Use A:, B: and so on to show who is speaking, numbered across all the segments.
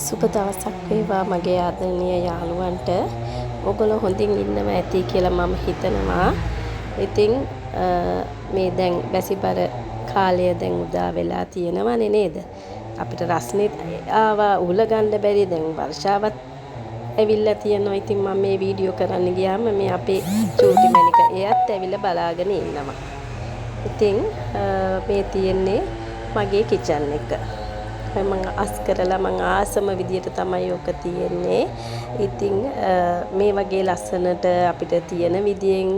A: සුබ දවසක් වේවා මගේ ආදරණීය යාළුවන්ට. ඔයගොල්ලෝ හොඳින් ඉන්නවා ඇති කියලා මම හිතනවා. ඉතින් මේ දැන් බැසිබර කාලය දැන් උදා වෙලා තියෙනවනේ නේද? අපිට රස්නේ ආවා උහුල ගන්න බැරි දැන් වර්ෂාවත් ඇවිල්ලා තියෙනවා. ඉතින් මම මේ වීඩියෝ කරන්න ගියාම මේ අපේ චූටි මැනික එයත් ඇවිල්ලා බලාගෙන ඉන්නවා. ඉතින් මේ තියෙන්නේ මගේ කිචන් එක. මම අස් කරලා මම ආසම විදියට තමයි ඔක තියෙන්නේ. ඉතින් මේ වගේ ලස්සනට අපිට තියෙන විදියෙන්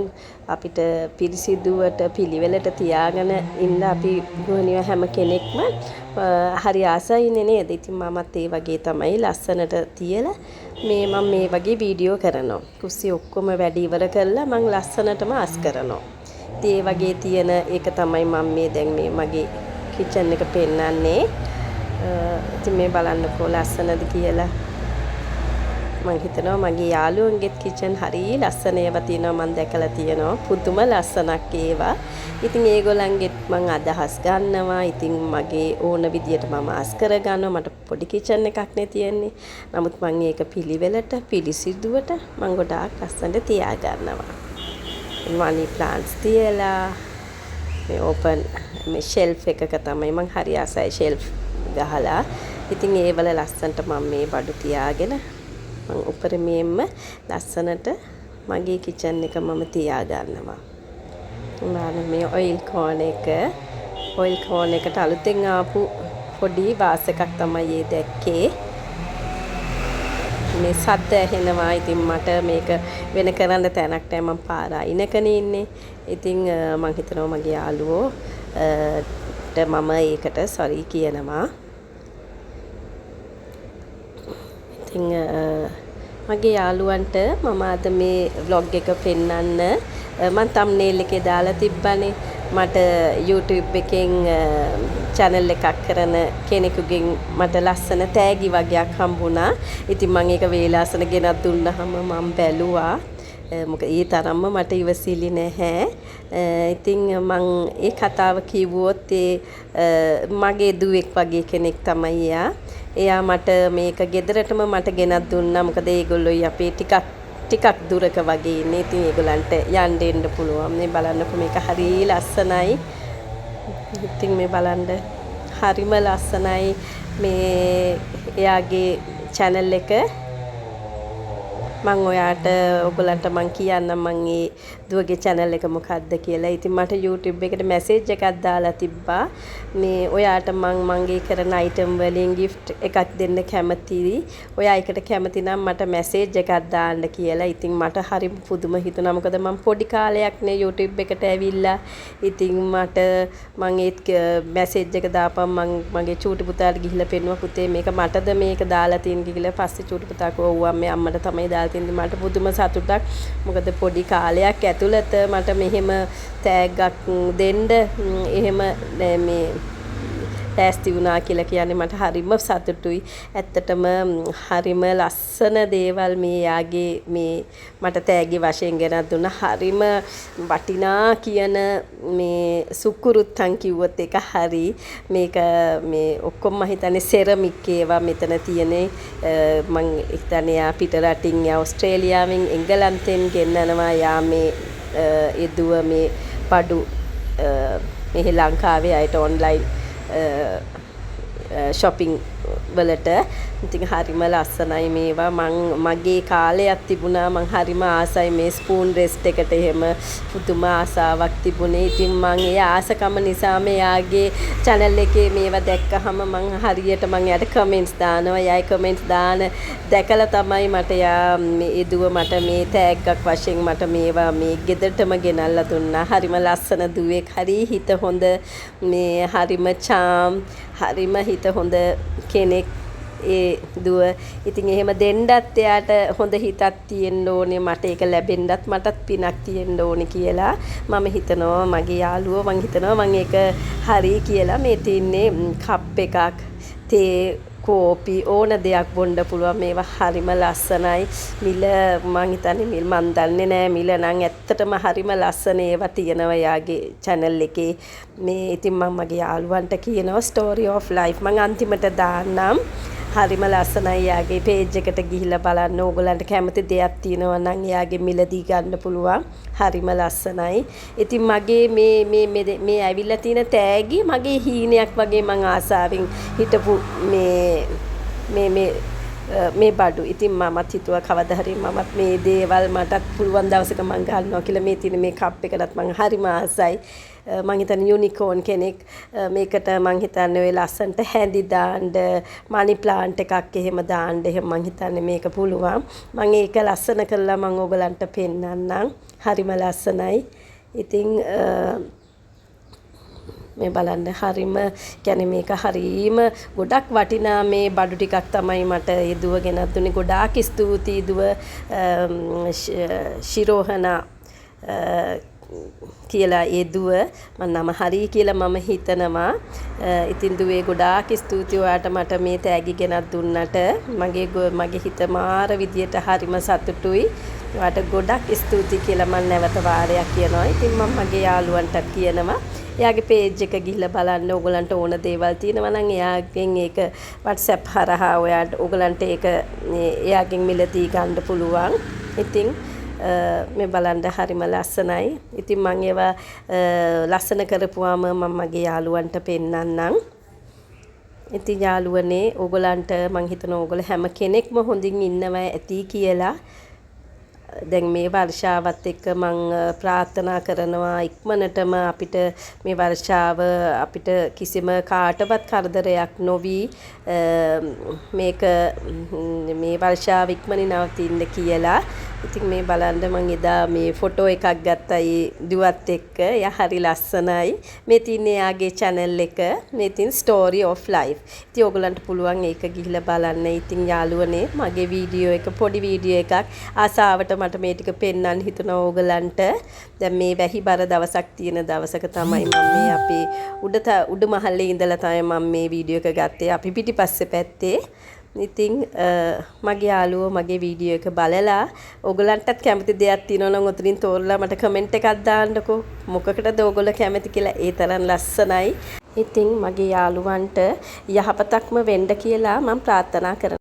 A: අපිට පිරිසිදුවට පිළිවෙලට තියාගෙන ඉන්න අපි ගුණිය හැම කෙනෙක්ම හරි ආසයිනේ නේද? ඉතින් මමත් ඒ වගේ තමයි ලස්සනට තියලා මම මේ වගේ වීඩියෝ කරනවා. කුස්සිය ඔක්කොම වැඩි ඉවර කරලා මම ලස්සනටම අස් කරනවා. ඉතින් ඒ වගේ තියෙන එක තමයි මම මේ දැන් මේ මගේ කිචන් එක පෙන්නන්නේ. ඉතින් මේ බලන්නකෝ ලස්සනද කියලා. මම හිතනවා මගේ යාළුවන්ගේත් කිචන් හරි ලස්සන ඒවා තියෙනවා මම දැකලා තියෙනවා. පුදුම ලස්සනක් ඒවා. ඉතින් ඒගොල්ලන්ගෙත් මම අදහස් ගන්නවා. ඉතින් මගේ ඕන විදියට මම අස් කර ගන්නවා. මට පොඩි කිචන් එකක් නේ තියෙන්නේ. නමුත් මම ඒක පිළිවෙලට පිළිසිදුවට මම ගොඩාක් ලස්සනට තියා ගන්නවා. මනි ප්ලාන්ට්ස් තියලා මේ ඕපන් මේ ෂෙල්ෆ් එකක තමයි මම හරි ආසයි ෂෙල්ෆ් ගහලා. ඉතින් ඒවල ලස්සනට මම මේ බඩු තියාගෙන මම උපරිමයෙන්ම ලස්සනට මගේ කිචන් එක මම තියා ගන්නවා. මේ ඔයිල් කෝන් එකට අලුතෙන් ආපු පොඩි වාස් එකක් තමයි මේ දැක්කේ. මේ සද්ද ඇහෙනවා. ඉතින් මට මේක වෙන කරන්න තැනක් නැහැ. මම පාර අයිනකනේ ඉන්නේ. ඉතින් මම හිතනවා මගේ යාළුවෝ මම ඒකට සෝරි කියනවා. ඉතින් මගේ යාළුවන්ට මම අද මේ vlog එක පෙන්නන්න මම thumbnail එකේ දාලා තිබ්බනේ. මට YouTube එකෙන් channel එකක් කරන කෙනෙකුගෙන් මට ලස්සන තෑගි වගේක් හම්බුණා. ඉතින් මම ඒක වේලාසන ගෙනත් දුන්නාම මම බැලුවා. මොකද ඒ තරම්ම මට ඉවසිලි නැහැ. ඉතින් මම ඒ කතාව කිව්වොත් මගේ දුවෙක් වගේ කෙනෙක් තමයි එයා. එයා මට මේක ගෙදරටම මට ගෙනත් දුන්නා. මොකද ඒගොල්ලෝයි අපේ ටිකක් දුරක වගේ ඉන්නේ. ඉතින් ඒගොල්ලන්ට යන්න එන්න පුළුවන්. මේ බලන්නකො මේක හරි ලස්සනයි. ඉතින් මේ බලන්න හරිම ලස්සනයි මේ එයාගේ channel එක. මම ඔයාට ඔයගලන්ට මම කියන්නම් මම ඒ දුවගේ channel එක මොකක්ද කියලා. ඉතින් මට YouTube එකට message එකක් දාලා තිබ්බා. මේ ඔයාට මම මගේ කරන item වලින් gift එකක් දෙන්න කැමතියි. ඔයා ඒකට කැමති නම් මට message එකක් දාන්න කියලා. ඉතින් මට හරි පුදුම හිතුණා. මොකද මම පොඩි කාලයක් නේ YouTube එකට ඇවිල්ලා. ඉතින් මට මම ඒ message එක දාපම් මම මගේ චූටි පුතාට ගිහිල්ලා පෙන්නුවා පුතේ මේක මටද මේක දාලා තියෙන්නේ කියලා. පස්සේ චූටි පුතා කිව්වා මේ අම්මට තමයි දාලා තියෙන්නේ. මට පුදුම සතුටක්. මොකද පොඩි කාලයක් ඇතුළත මට මෙහෙම තෑග්ගක් දෙන්න එහෙම මේ ලෑස්ති වුණා කියලා කියන්නේ මට හරිම සතුටුයි. ඇත්තටම හරිම ලස්සන දේවල් මේ යාගේ මේ මට තෑගි වශයෙන් ගෙනත් දුන්නා. හරිම වටිනා කියන මේ සුකුරුත්තන් කිව්වොත් ඒක හරි. මේක මේ ඔක්කොම මම හිතන්නේ සෙරමික් ඒවා මෙතන තියෙන්නේ. මම හිතන්නේ යා පිට රටින් යා ඕස්ට්‍රේලියාවෙන් එංගලන්තෙන් ගෙන්නනවා යා මේ එදුව මේ බඩු මෙහි ලංකාවේ අයට ඔන්ලයින් shopping වලට. ඉතින් හරිම ලස්සනයි මේවා. මගේ කාලයක් තිබුණා. මං හරිම ආසයි මේ ස්පූන් රෙස්ට් එකට එහෙම පුදුම ආසාවක් තිබුණේ. ඉතින් මං ඒ ආසකම නිසා මෙයාගේ channel එකේ මේවා දැක්කහම මං හරියට මං යාට කමෙන්ට්ස් දානවා. යයි කමෙන්ට්ස් දාන දැකලා තමයි මට යා මේ එදුව මට මේ තෑග්ගක් වශයෙන් මට මේවා මේ ගෙදරටම ගෙනල්ලා දුන්නා. හරිම ලස්සන දුවෙක්. හරි හිත හොඳ මේ හරිම charm හරිම හිත හොඳ කෙනෙක් ඒ දුව. ඉතින් එහෙම දෙන්නත් එයාට හොඳ හිතක් තියෙන්න ඕනේ. මට ඒක ලැබෙන්නත් මටත් පිනක් තියෙන්න ඕනේ කියලා මම හිතනවා. මගේ යාළුවෝ මං හිතනවා මං ඒක හරි කියලා. මේ තින්නේ කප් එකක් තේ කෝපි ඕන දෙයක් බොන්න පුළුවන්. මේවා හරිම ලස්සනයි. මිල මං හිතන්නේ මිල මන් දන්නේ නෑ. මිල නම් ඇත්තටම හරිම ලස්සන ඒවා තියෙනවා යාගේ channel එකේ. මේ ඉතින් මම මගේ යාළුවන්ට කියනවා story of life මං අන්තිමට දාන්නම්. හරිම ලස්සනයි. යාගේ පේජ් එකට ගිහිල්ලා බලන්න. ඕගොල්ලන්ට කැමති දෙයක් තියෙනවා නම් යාගේ මිලදී ගන්න පුළුවන්. හරිම ලස්සනයි. ඉතින් මගේ මේ ඇවිල්ලා තියෙන තෑගි මගේ හීනයක් වගේ මං ආසාවෙන් හිටපු මේ බඩු. ඉතින් මමත් හිතුවා කවදා හරි මමත් මේ දේවල් මටත් පුළුවන් දවසක මං ගන්නවා කියලා. මේ තියෙන මේ කප් එකටත් මං හරිම ආසයි. මං හිතන්නේ යුනිකෝන් කෙනෙක් මේකට මං හිතන්නේ ඔය ලස්සන්ට හැඳි දාන්න මනි ප්ලාන්ට් එකක් එහෙම දාන්න එහෙම මං හිතන්නේ මේක පුළුවන්. මං ඒක ලස්සන කරලා මං ඔයගලන්ට පෙන්නන්නම්. හරිම ලස්සනයි. ඉතින් මේ බලන්න හරිම කියන්නේ මේක හරීම ගොඩක් වටිනා මේ බඩු ටිකක් තමයි මට ඒ දුව ගෙනත් දුන්නේ. ගොඩාක් ස්තුතියි දුව ශිරෝහනා කියලා ඒ දුව මම නම හරි කියලා මම හිතනවා. ඉතින් දුවේ ගොඩාක් ස්තුතියි ඔයාට මට මේ තෑගි ගෙනත් දුන්නට. මගේ හිත මාර විදියට හරිම සතුටුයි. ඔයාට ගොඩක් ස්තුතියි කියලා මම නැවත වාරයක් කියනවා. ඉතින් මම මගේ යාළුවන්ටත් කියනවා එයාගේ පේජ් එක ගිහිල්ලා බලන්න. ඕගලන්ට ඕන දේවල් තියෙනවා නම් එයාගෙන් ඒක WhatsApp හරහා ඕගලන්ට ඒක එයාගෙන් මිලදී ගන්න පුළුවන්. ඉතින් මේ බලන්න හරිම ලස්සනයි. ඉතින් මම ඒවා ලස්සන කරපුවාම මම මගේ යාළුවන්ට පෙන්නන්නම්. ඉතින් යාළුවනේ ඕගලන්ට මම හිතනවා ඕගොල්ලෝ හැම කෙනෙක්ම හොඳින් ඉන්නවා ඇති කියලා. දැන් මේ වර්ෂාවත් එක්ක මම ප්‍රාර්ථනා කරනවා ඉක්මනටම අපිට මේ වර්ෂාව අපිට කිසිම කාටවත් කරදරයක් නොවි මේක මේ වර්ෂාව ඉක්මනින් නවතින්න කියලා. ඉතින් මේ බලන්න මම එදා මේ ෆොටෝ එකක් ගත්තා ඒ දුවත් එක්ක. එයා හරි ලස්සනයි. මේ තින්නේ යාගේ channel එක. මේ තින් story of life. ඉතින් ඕගලන්ට පුළුවන් ඒක ගිහිල්ලා බලන්න. ඉතින් යාළුවනේ මගේ වීඩියෝ එක පොඩි වීඩියෝ එකක් ආසාවට මට මේ ටික පෙන්වන්න හිතුණා ඕගලන්ට. දැන් මේ වැහිබර දවසක් තියෙන දවසක තමයි මම මේ අපේ උඩ මහල්ලේ ඉඳලා තමයි මම මේ වීඩියෝ එක ගත්තේ. අපි පිටිපස්සේ පැත්තේ. ඉතින් මගේ යාළුවෝ මගේ වීඩියෝ එක බලලා ඕගලන්ටත් කැමති දෙයක් තියෙනවා නම් උතරින් තෝරලා මට කමෙන්ට් එකක් දාන්නකෝ. මොකකටද ඕගොල්ලෝ කැමති කියලා. ඒ තරම් ලස්සනයි. ඉතින් මගේ යාළුවන්ට යහපතක්ම වෙන්න කියලා මම ප්‍රාර්ථනා කරනවා.